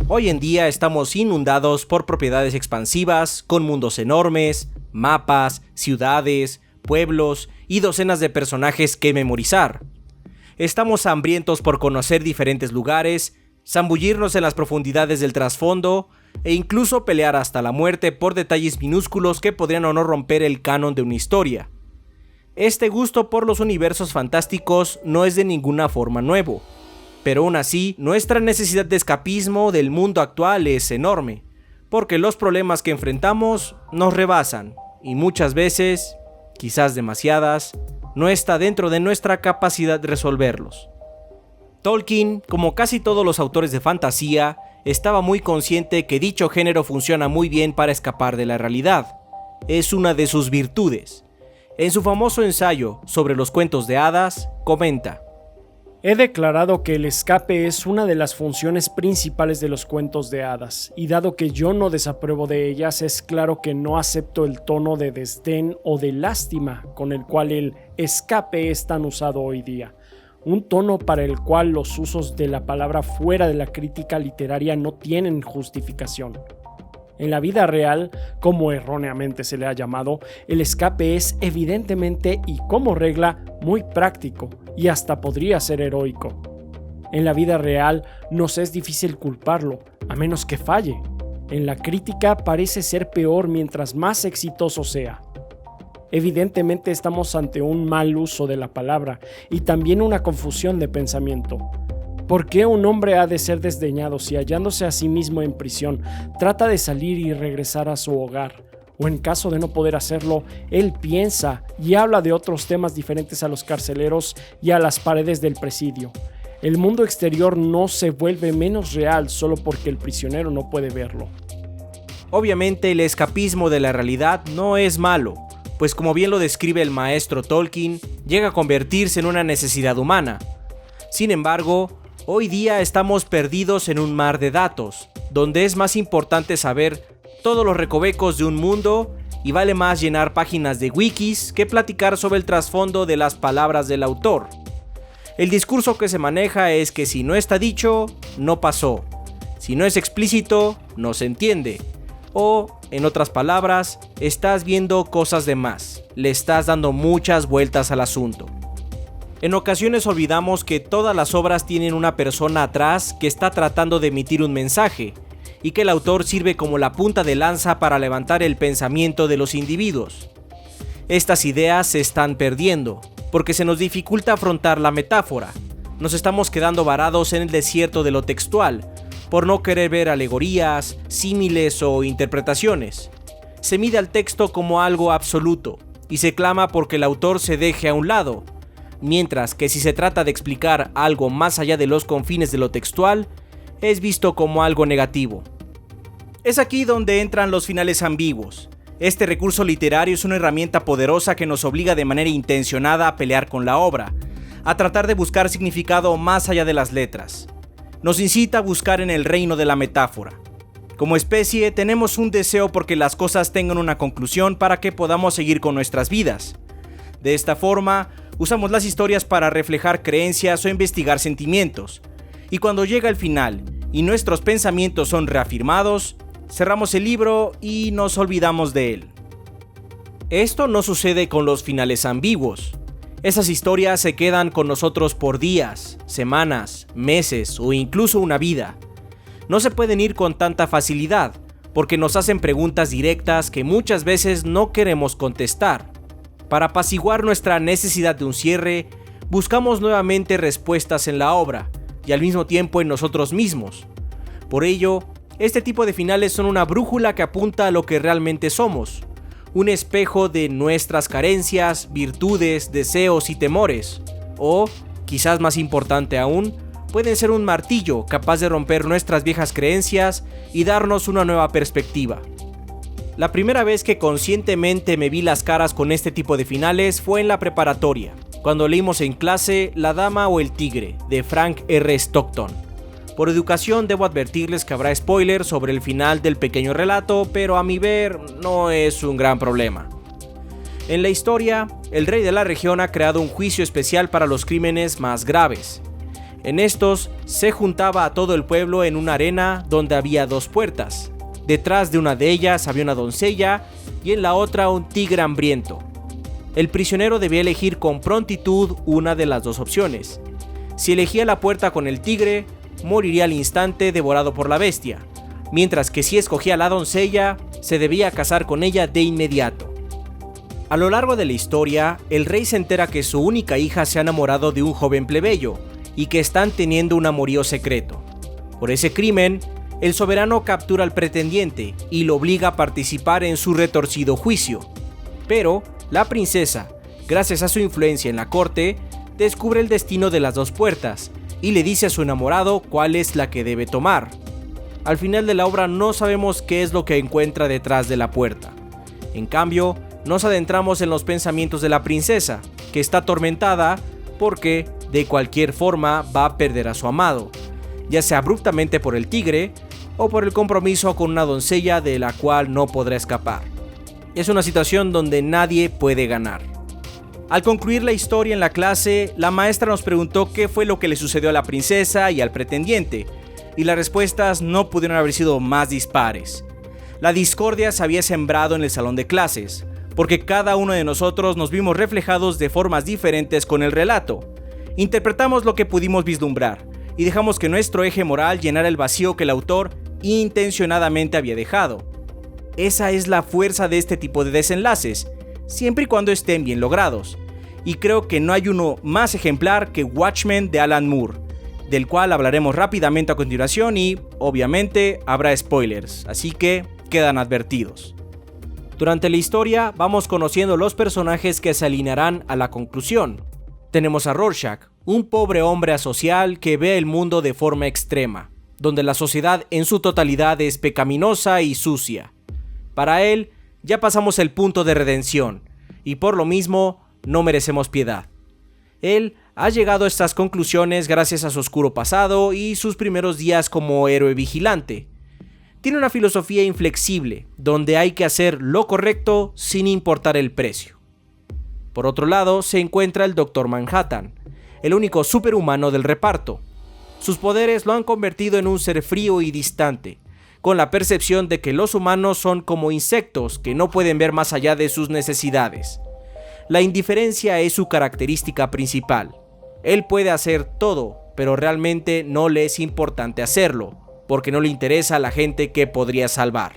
Hoy en día estamos inundados por propiedades expansivas, con mundos enormes, mapas, ciudades, pueblos y docenas de personajes que memorizar. Estamos hambrientos por conocer diferentes lugares, zambullirnos en las profundidades del trasfondo e incluso pelear hasta la muerte por detalles minúsculos que podrían o no romper el canon de una historia. Este gusto por los universos fantásticos no es de ninguna forma nuevo. Pero aún así, nuestra necesidad de escapismo del mundo actual es enorme, porque los problemas que enfrentamos nos rebasan, y muchas veces, quizás demasiadas, no está dentro de nuestra capacidad de resolverlos. Tolkien, como casi todos los autores de fantasía, estaba muy consciente que dicho género funciona muy bien para escapar de la realidad. Es una de sus virtudes. En su famoso ensayo sobre los cuentos de hadas, comenta: he declarado que el escape es una de las funciones principales de los cuentos de hadas, y dado que yo no desapruebo de ellas, es claro que no acepto el tono de desdén o de lástima con el cual el escape es tan usado hoy día, un tono para el cual los usos de la palabra fuera de la crítica literaria no tienen justificación. En la vida real, como erróneamente se le ha llamado, el escape es evidentemente y como regla muy práctico y hasta podría ser heroico. En la vida real nos es difícil culparlo, a menos que falle. En la crítica parece ser peor mientras más exitoso sea. Evidentemente estamos ante un mal uso de la palabra y también una confusión de pensamiento. ¿Por qué un hombre ha de ser desdeñado si, hallándose a sí mismo en prisión, trata de salir y regresar a su hogar? O en caso de no poder hacerlo, él piensa y habla de otros temas diferentes a los carceleros y a las paredes del presidio. El mundo exterior no se vuelve menos real solo porque el prisionero no puede verlo. Obviamente el escapismo de la realidad no es malo, pues como bien lo describe el maestro Tolkien, llega a convertirse en una necesidad humana. Sin embargo, hoy día estamos perdidos en un mar de datos, donde es más importante saber todos los recovecos de un mundo y vale más llenar páginas de wikis que platicar sobre el trasfondo de las palabras del autor. El discurso que se maneja es que si no está dicho, no pasó. Si no es explícito, no se entiende. O, en otras palabras, estás viendo cosas de más, le estás dando muchas vueltas al asunto. En ocasiones olvidamos que todas las obras tienen una persona atrás que está tratando de emitir un mensaje, y que el autor sirve como la punta de lanza para levantar el pensamiento de los individuos. Estas ideas se están perdiendo, porque se nos dificulta afrontar la metáfora. Nos estamos quedando varados en el desierto de lo textual, por no querer ver alegorías, símiles o interpretaciones. Se mide al texto como algo absoluto, y se clama porque el autor se deje a un lado, mientras que si se trata de explicar algo más allá de los confines de lo textual, es visto como algo negativo. Es aquí donde entran los finales ambiguos. Este recurso literario es una herramienta poderosa que nos obliga de manera intencionada a pelear con la obra, a tratar de buscar significado más allá de las letras. Nos incita a buscar en el reino de la metáfora. Como especie, tenemos un deseo porque las cosas tengan una conclusión para que podamos seguir con nuestras vidas. De esta forma, usamos las historias para reflejar creencias o investigar sentimientos. Y cuando llega el final y nuestros pensamientos son reafirmados, cerramos el libro y nos olvidamos de él. Esto no sucede con los finales ambiguos. Esas historias se quedan con nosotros por días, semanas, meses o incluso una vida. No se pueden ir con tanta facilidad, porque nos hacen preguntas directas que muchas veces no queremos contestar. Para apaciguar nuestra necesidad de un cierre, buscamos nuevamente respuestas en la obra, y al mismo tiempo en nosotros mismos. Por ello, este tipo de finales son una brújula que apunta a lo que realmente somos, un espejo de nuestras carencias, virtudes, deseos y temores, o, quizás más importante aún, pueden ser un martillo capaz de romper nuestras viejas creencias y darnos una nueva perspectiva. La primera vez que conscientemente me vi las caras con este tipo de finales fue en la preparatoria, cuando leímos en clase La Dama o el Tigre, de Frank R. Stockton. Por educación debo advertirles que habrá spoilers sobre el final del pequeño relato, pero a mi ver no es un gran problema. En la historia, el rey de la región ha creado un juicio especial para los crímenes más graves. En estos, se juntaba a todo el pueblo en una arena donde había 2 puertas. Detrás de una de ellas había una doncella y en la otra un tigre hambriento. El prisionero debía elegir con prontitud una de las 2 opciones. Si elegía la puerta con el tigre, moriría al instante devorado por la bestia, mientras que si escogía la doncella, se debía casar con ella de inmediato. A lo largo de la historia, el rey se entera que su única hija se ha enamorado de un joven plebeyo y que están teniendo un amorío secreto. Por ese crimen, el soberano captura al pretendiente y lo obliga a participar en su retorcido juicio. Pero la princesa, gracias a su influencia en la corte, descubre el destino de las 2 puertas y le dice a su enamorado cuál es la que debe tomar. Al final de la obra no sabemos qué es lo que encuentra detrás de la puerta. En cambio, nos adentramos en los pensamientos de la princesa, que está atormentada porque, de cualquier forma, va a perder a su amado, ya sea abruptamente por el tigre o por el compromiso con una doncella de la cual no podrá escapar. Es una situación donde nadie puede ganar. Al concluir la historia en la clase, la maestra nos preguntó qué fue lo que le sucedió a la princesa y al pretendiente, y las respuestas no pudieron haber sido más dispares. La discordia se había sembrado en el salón de clases, porque cada uno de nosotros nos vimos reflejados de formas diferentes con el relato. Interpretamos lo que pudimos vislumbrar, y dejamos que nuestro eje moral llenara el vacío que el autor intencionadamente había dejado. Esa es la fuerza de este tipo de desenlaces, siempre y cuando estén bien logrados, y creo que no hay uno más ejemplar que Watchmen de Alan Moore, del cual hablaremos rápidamente a continuación y, obviamente, habrá spoilers, así que quedan advertidos. Durante la historia vamos conociendo los personajes que se alinearán a la conclusión. Tenemos a Rorschach, un pobre hombre asocial que ve el mundo de forma extrema, donde la sociedad en su totalidad es pecaminosa y sucia. Para él, ya pasamos el punto de redención, y por lo mismo, no merecemos piedad. Él ha llegado a estas conclusiones gracias a su oscuro pasado y sus primeros días como héroe vigilante. Tiene una filosofía inflexible, donde hay que hacer lo correcto sin importar el precio. Por otro lado, se encuentra el Dr. Manhattan, el único superhumano del reparto. Sus poderes lo han convertido en un ser frío y distante, con la percepción de que los humanos son como insectos que no pueden ver más allá de sus necesidades. La indiferencia es su característica principal. Él puede hacer todo, pero realmente no le es importante hacerlo, porque no le interesa a la gente que podría salvar.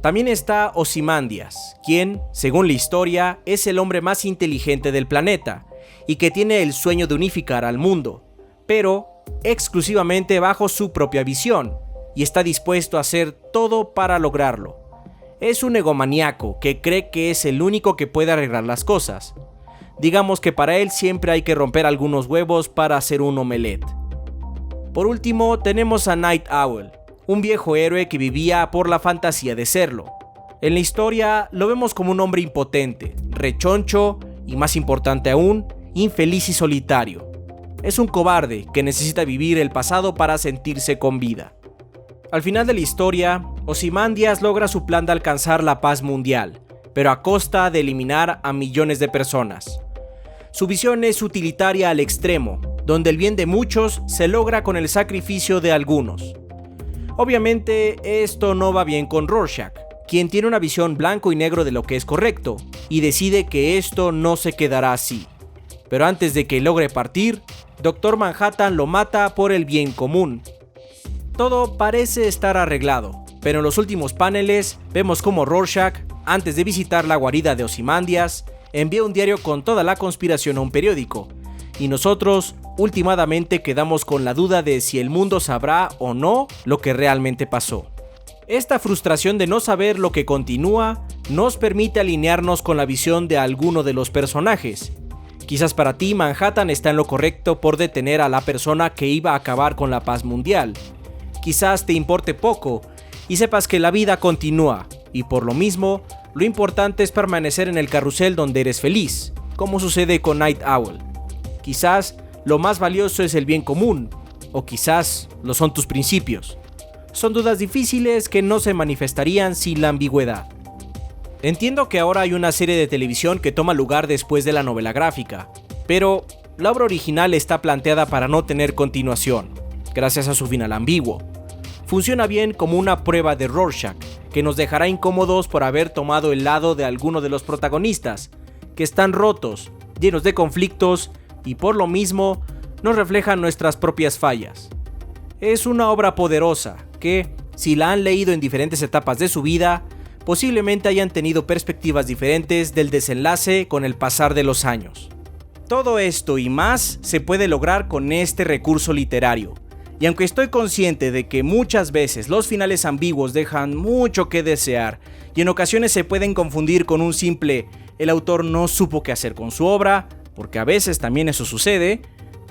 También está Ozymandias, quien, según la historia, es el hombre más inteligente del planeta, y que tiene el sueño de unificar al mundo, pero exclusivamente bajo su propia visión, y está dispuesto a hacer todo para lograrlo. Es un egomaníaco que cree que es el único que puede arreglar las cosas. Digamos que para él siempre hay que romper algunos huevos para hacer un omelette. Por último, tenemos a Night Owl, un viejo héroe que vivía por la fantasía de serlo. En la historia lo vemos como un hombre impotente, rechoncho y, más importante aún, infeliz y solitario. Es un cobarde que necesita vivir el pasado para sentirse con vida. Al final de la historia, Ozymandias logra su plan de alcanzar la paz mundial, pero a costa de eliminar a millones de personas. Su visión es utilitaria al extremo, donde el bien de muchos se logra con el sacrificio de algunos. Obviamente, esto no va bien con Rorschach, quien tiene una visión blanco y negro de lo que es correcto, y decide que esto no se quedará así. Pero antes de que logre partir, Dr. Manhattan lo mata por el bien común. Todo parece estar arreglado, pero en los últimos paneles vemos cómo Rorschach, antes de visitar la guarida de Ozymandias, envía un diario con toda la conspiración a un periódico, y nosotros últimamente quedamos con la duda de si el mundo sabrá o no lo que realmente pasó. Esta frustración de no saber lo que continúa nos permite alinearnos con la visión de alguno de los personajes. Quizás para ti Manhattan está en lo correcto por detener a la persona que iba a acabar con la paz mundial. Quizás te importe poco y sepas que la vida continúa, y por lo mismo, lo importante es permanecer en el carrusel donde eres feliz, como sucede con Night Owl. Quizás lo más valioso es el bien común, O quizás lo son tus principios. Son dudas difíciles que no se manifestarían sin la ambigüedad. Entiendo que ahora hay una serie de televisión que toma lugar después de la novela gráfica, pero la obra original está planteada para no tener continuación, gracias a su final ambiguo. Funciona bien como una prueba de Rorschach, que nos dejará incómodos por haber tomado el lado de alguno de los protagonistas, que están rotos, llenos de conflictos y por lo mismo nos reflejan nuestras propias fallas. Es una obra poderosa que, si la han leído en diferentes etapas de su vida, posiblemente hayan tenido perspectivas diferentes del desenlace con el pasar de los años. Todo esto y más se puede lograr con este recurso literario. Y aunque estoy consciente de que muchas veces los finales ambiguos dejan mucho que desear y en ocasiones se pueden confundir con un simple "el autor no supo qué hacer con su obra", porque a veces también eso sucede,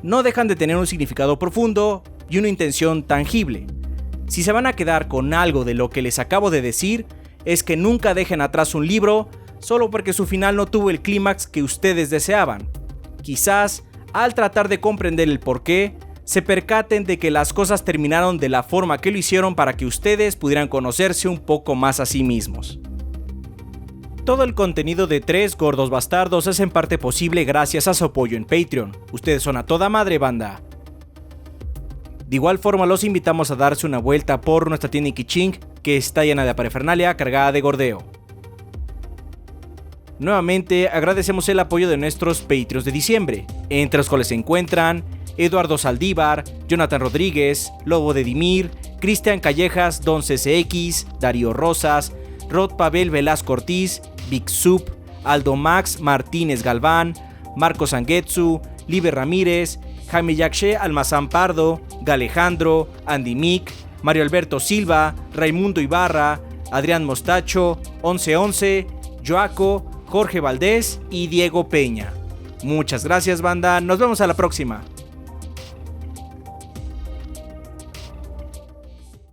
no dejan de tener un significado profundo y una intención tangible. Si se van a quedar con algo de lo que les acabo de decir, es que nunca dejen atrás un libro solo porque su final no tuvo el clímax que ustedes deseaban. Quizás, al tratar de comprender el porqué, se percaten de que las cosas terminaron de la forma que lo hicieron para que ustedes pudieran conocerse un poco más a sí mismos. Todo el contenido de Tres Gordos Bastardos es en parte posible gracias a su apoyo en Patreon. Ustedes son a toda madre, banda. De igual forma los invitamos a darse una vuelta por nuestra tienda Ikiching, que está llena de parafernalia cargada de gordeo. Nuevamente agradecemos el apoyo de nuestros Patreons de diciembre, entre los cuales se encuentran Eduardo Saldívar, Jonathan Rodríguez, Lobo de Dimir, Cristian Callejas, Don CCX, Darío Rosas, Rod Pavel Velasco Ortiz, Big Soup, Aldo Max Martínez Galván, Marcos Anguetsu, Liber Ramírez, Jaime Yakshe Almazán Pardo, Galejandro, Andy Mick, Mario Alberto Silva, Raimundo Ibarra, Adrián Mostacho, 1111, Joaco, Jorge Valdés y Diego Peña. Muchas gracias, banda, nos vemos a la próxima.